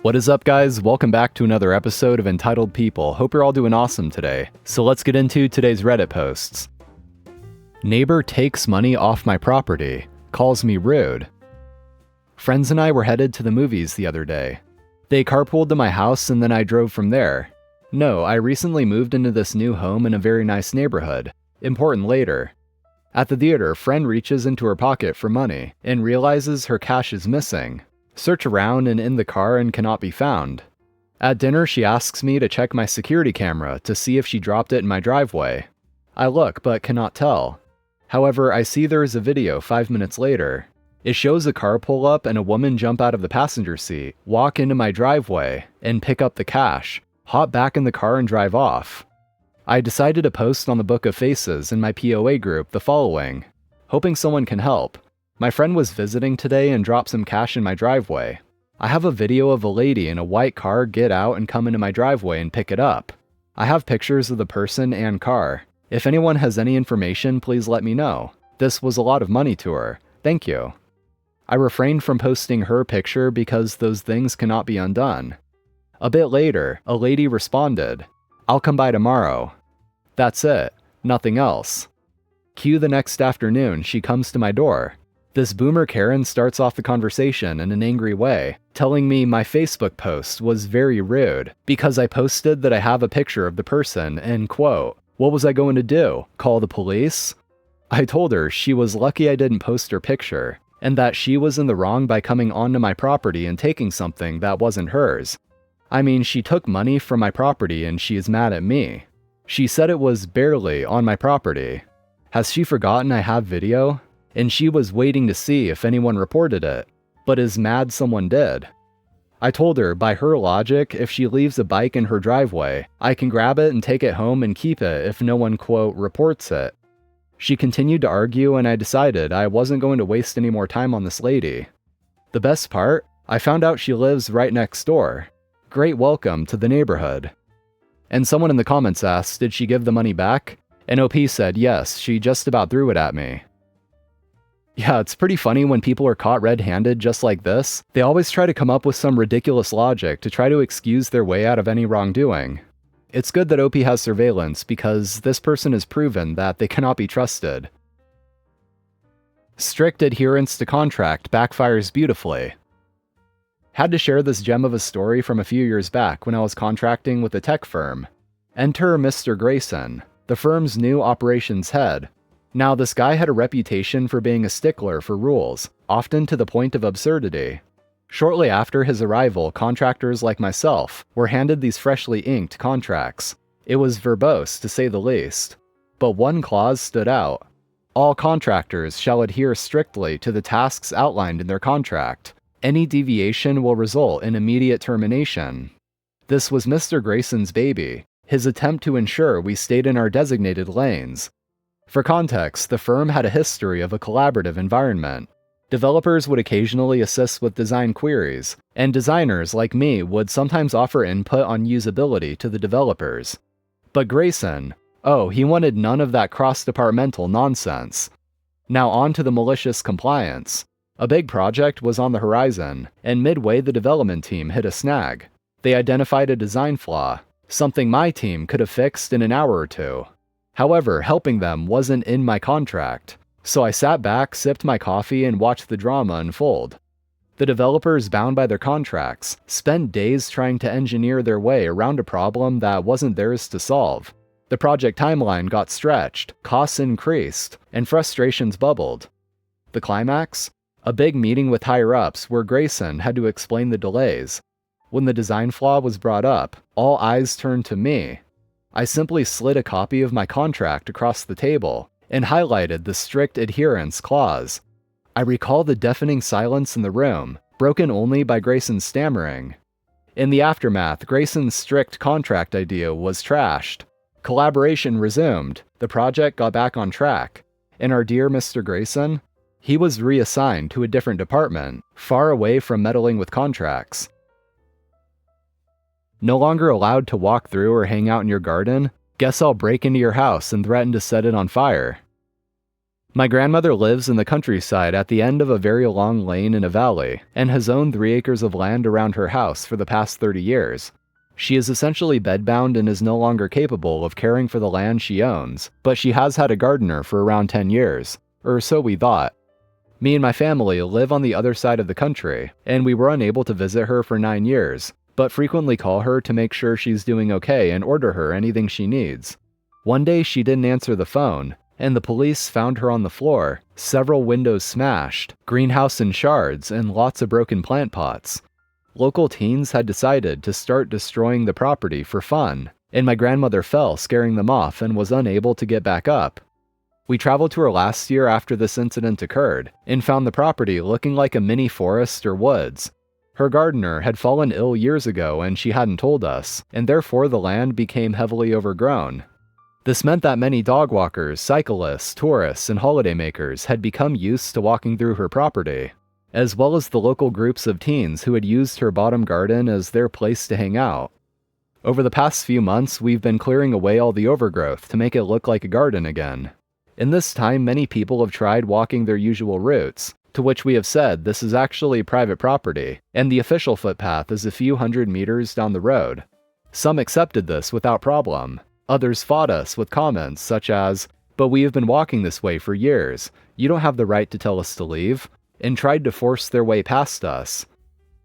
What is up, guys? Welcome back to another episode of Entitled People. Hope you're all doing awesome today. So let's get into today's Reddit posts. Neighbor takes money off my property. Calls me rude. Friends and I were headed to the movies the other day. They carpooled to my house and then I drove from there. No, I recently moved into this new home in a very nice neighborhood. Important later. At the theater, friend reaches into her pocket for money and realizes her cash is missing. Search around and in the car and cannot be found. At dinner, she asks me to check my security camera to see if she dropped it in my driveway. I look but cannot tell. However, I see there is a video 5 minutes later. It shows a car pull up and a woman jump out of the passenger seat, walk into my driveway, and pick up the cash, hop back in the car and drive off. I decided to post on the Book of Faces in my POA group the following, hoping someone can help. My friend was visiting today and dropped some cash in my driveway. I have a video of a lady in a white car get out and come into my driveway and pick it up. I have pictures of the person and car. If anyone has any information, please let me know. This was a lot of money to her. Thank you. I refrained from posting her picture because those things cannot be undone. A bit later, a lady responded, "I'll come by tomorrow." That's it. Nothing else. Cue the next afternoon, she comes to my door. This boomer Karen starts off the conversation in an angry way, telling me my Facebook post was very rude because I posted that I have a picture of the person and quote, "What was I going to do? Call the police?" I told her she was lucky I didn't post her picture, and that she was in the wrong by coming onto my property and taking something that wasn't hers. I mean, she took money from my property and she is mad at me. She said it was barely on my property. Has she forgotten I have video? And she was waiting to see if anyone reported it, but is mad someone did. I told her, by her logic, if she leaves a bike in her driveway, I can grab it and take it home and keep it if no one, quote, reports it. She continued to argue and I decided I wasn't going to waste any more time on this lady. The best part? I found out she lives right next door. Great welcome to the neighborhood. And someone in the comments asked, did she give the money back? And OP said yes, she just about threw it at me. Yeah, it's pretty funny when people are caught red-handed just like this. They always try to come up with some ridiculous logic to try to excuse their way out of any wrongdoing. It's good that OP has surveillance because this person has proven that they cannot be trusted. Strict adherence to contract backfires beautifully. Had to share this gem of a story from a few years back when I was contracting with a tech firm. Enter Mr. Grayson, the firm's new operations head. Now, this guy had a reputation for being a stickler for rules, often to the point of absurdity. Shortly after his arrival, contractors like myself were handed these freshly inked contracts. It was verbose, to say the least. But one clause stood out. All contractors shall adhere strictly to the tasks outlined in their contract. Any deviation will result in immediate termination. This was Mr. Grayson's baby, his attempt to ensure we stayed in our designated lanes. For context, the firm had a history of a collaborative environment. Developers would occasionally assist with design queries, and designers like me would sometimes offer input on usability to the developers. But Grayson, he wanted none of that cross-departmental nonsense. Now on to the malicious compliance. A big project was on the horizon, and midway the development team hit a snag. They identified a design flaw, something my team could have fixed in an hour or two. However, helping them wasn't in my contract. So I sat back, sipped my coffee, and watched the drama unfold. The developers, bound by their contracts, spent days trying to engineer their way around a problem that wasn't theirs to solve. The project timeline got stretched, costs increased, and frustrations bubbled. The climax? A big meeting with higher-ups where Grayson had to explain the delays. When the design flaw was brought up, all eyes turned to me. I simply slid a copy of my contract across the table and highlighted the strict adherence clause. I recall the deafening silence in the room, broken only by Grayson's stammering. In the aftermath, Grayson's strict contract idea was trashed. Collaboration resumed, the project got back on track, and our dear Mr. Grayson, he was reassigned to a different department, far away from meddling with contracts. No longer allowed to walk through or hang out in your garden? Guess I'll break into your house and threaten to set it on fire. My grandmother lives in the countryside at the end of a very long lane in a valley, and has owned 3 acres of land around her house for the past 30 years. She is essentially bedbound and is no longer capable of caring for the land she owns, but she has had a gardener for around 10 years, or so we thought. Me and my family live on the other side of the country, and we were unable to visit her for 9 years, but frequently call her to make sure she's doing okay and order her anything she needs. One day she didn't answer the phone, and the police found her on the floor, several windows smashed, greenhouse in shards, and lots of broken plant pots. Local teens had decided to start destroying the property for fun, and my grandmother fell, scaring them off, and was unable to get back up. We traveled to her last year after this incident occurred, and found the property looking like a mini forest or woods. Her gardener had fallen ill years ago and she hadn't told us, and therefore the land became heavily overgrown. This meant that many dog walkers, cyclists, tourists, and holidaymakers had become used to walking through her property, as well as the local groups of teens who had used her bottom garden as their place to hang out. Over the past few months, we've been clearing away all the overgrowth to make it look like a garden again. In this time, many people have tried walking their usual routes, to which we have said this is actually private property, and the official footpath is a few hundred meters down the road. Some accepted this without problem. Others fought us with comments such as, "But we have been walking this way for years, you don't have the right to tell us to leave," and tried to force their way past us.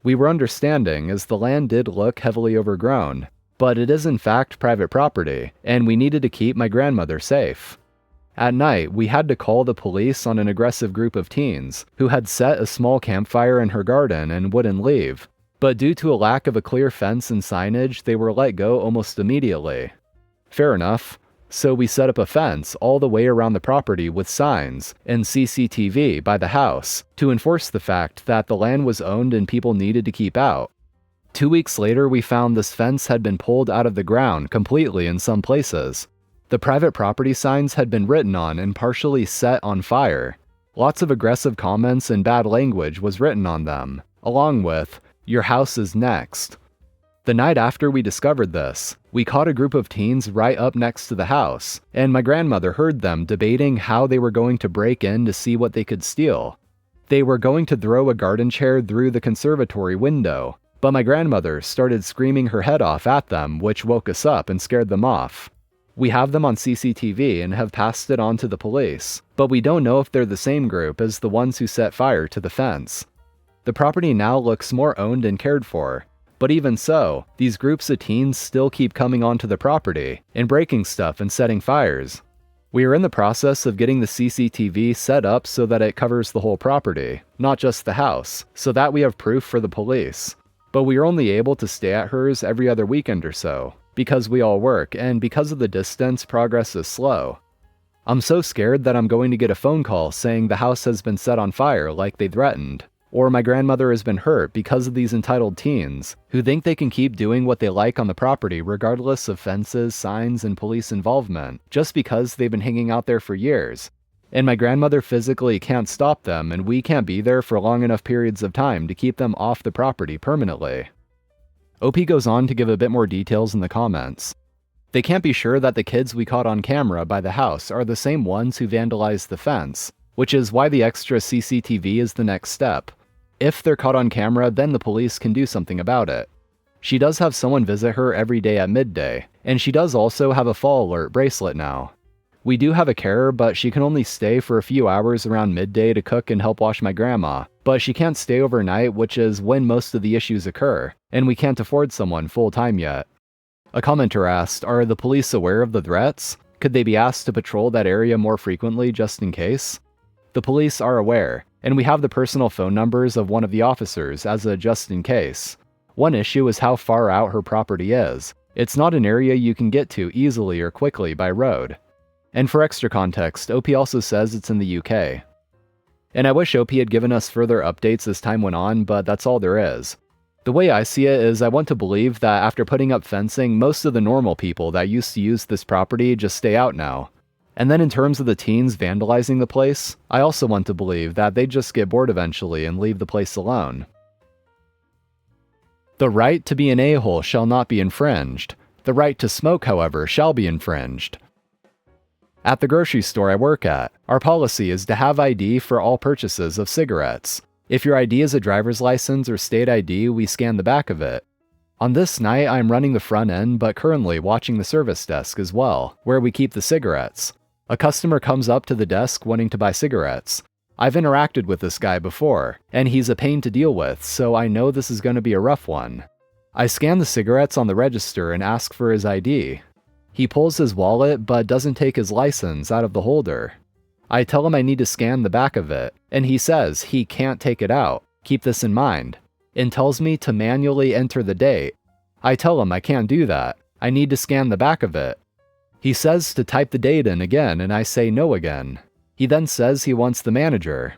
We were understanding as the land did look heavily overgrown, but it is in fact private property, and we needed to keep my grandmother safe. At night, we had to call the police on an aggressive group of teens who had set a small campfire in her garden and wouldn't leave, but due to a lack of a clear fence and signage, they were let go almost immediately. Fair enough. So we set up a fence all the way around the property with signs and CCTV by the house to enforce the fact that the land was owned and people needed to keep out. 2 weeks later, we found this fence had been pulled out of the ground completely in some places. The private property signs had been written on and partially set on fire. Lots of aggressive comments and bad language was written on them, along with, "Your house is next." The night after we discovered this, we caught a group of teens right up next to the house, and my grandmother heard them debating how they were going to break in to see what they could steal. They were going to throw a garden chair through the conservatory window, but my grandmother started screaming her head off at them, which woke us up and scared them off. We have them on CCTV and have passed it on to the police, but we don't know if they're the same group as the ones who set fire to the fence. The property now looks more owned and cared for, but even so, these groups of teens still keep coming onto the property and breaking stuff and setting fires. We are in the process of getting the CCTV set up so that it covers the whole property, not just the house, so that we have proof for the police. But we are only able to stay at hers every other weekend or so, because we all work, and because of the distance, progress is slow. I'm so scared that I'm going to get a phone call saying the house has been set on fire like they threatened, or my grandmother has been hurt because of these entitled teens who think they can keep doing what they like on the property regardless of fences, signs, and police involvement, just because they've been hanging out there for years. And my grandmother physically can't stop them, and we can't be there for long enough periods of time to keep them off the property permanently. OP goes on to give a bit more details in the comments. They can't be sure that the kids we caught on camera by the house are the same ones who vandalized the fence, which is why the extra CCTV is the next step. If they're caught on camera, then the police can do something about it. She does have someone visit her every day at midday, and she does also have a fall alert bracelet now. We do have a carer, but she can only stay for a few hours around midday to cook and help wash my grandma, but she can't stay overnight, which is when most of the issues occur, and we can't afford someone full-time yet. A commenter asked, are the police aware of the threats? Could they be asked to patrol that area more frequently just in case? The police are aware, and we have the personal phone numbers of one of the officers as a just in case. One issue is how far out her property is. It's not an area you can get to easily or quickly by road. And for extra context, OP also says it's in the UK. And I wish OP had given us further updates as time went on, but that's all there is. The way I see it is I want to believe that after putting up fencing, most of the normal people that used to use this property just stay out now. And then in terms of the teens vandalizing the place, I also want to believe that they just get bored eventually and leave the place alone. The right to be an a-hole shall not be infringed. The right to smoke, however, shall be infringed. At the grocery store I work at, our policy is to have ID for all purchases of cigarettes. If your ID is a driver's license or state ID, we scan the back of it. On this night, I'm running the front end, but currently watching the service desk as well, where we keep the cigarettes. A customer comes up to the desk wanting to buy cigarettes. I've interacted with this guy before, and he's a pain to deal with, so I know this is going to be a rough one. I scan the cigarettes on the register and ask for his ID. He pulls his wallet but doesn't take his license out of the holder. I tell him I need to scan the back of it, and he says he can't take it out, keep this in mind, and tells me to manually enter the date. I tell him I can't do that, I need to scan the back of it. He says to type the date in again, and I say no again. He then says he wants the manager.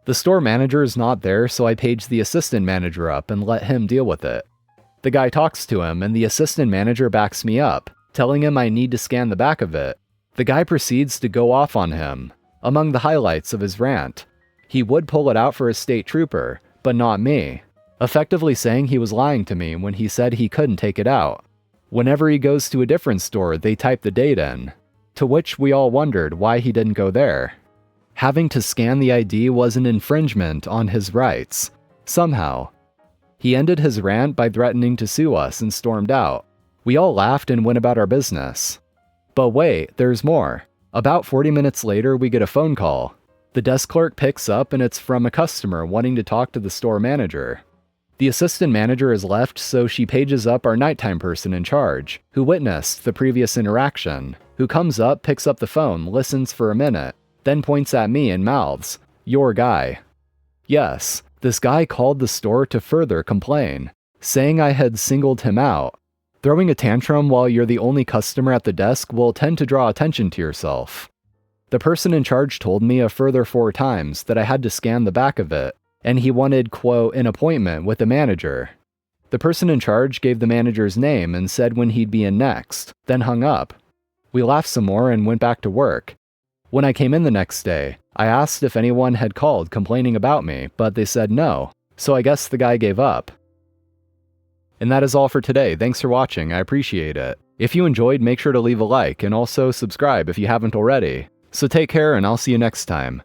The store manager is not there, so I page the assistant manager up and let him deal with it. The guy talks to him, and the assistant manager backs me up, telling him I need to scan the back of it. The guy proceeds to go off on him. Among the highlights of his rant, he would pull it out for a state trooper, but not me, effectively saying he was lying to me when he said he couldn't take it out. Whenever he goes to a different store, they type the date in, to which we all wondered why he didn't go there. Having to scan the ID was an infringement on his rights, somehow. He ended his rant by threatening to sue us and stormed out. We all laughed and went about our business. But wait, there's more. About 40 minutes later, we get a phone call. The desk clerk picks up and it's from a customer wanting to talk to the store manager. The assistant manager is left, so she pages up our nighttime person in charge, who witnessed the previous interaction, who comes up, picks up the phone, listens for a minute, then points at me and mouths, "Your guy." Yes, this guy called the store to further complain, saying I had singled him out. Throwing a tantrum while you're the only customer at the desk will tend to draw attention to yourself. The person in charge told me a further 4 times that I had to scan the back of it, and he wanted, quote, an appointment with the manager. The person in charge gave the manager's name and said when he'd be in next, then hung up. We laughed some more and went back to work. When I came in the next day, I asked if anyone had called complaining about me, but they said no, so I guess the guy gave up. And that is all for today. Thanks for watching, I appreciate it. If you enjoyed, make sure to leave a like and also subscribe if you haven't already. So take care and I'll see you next time.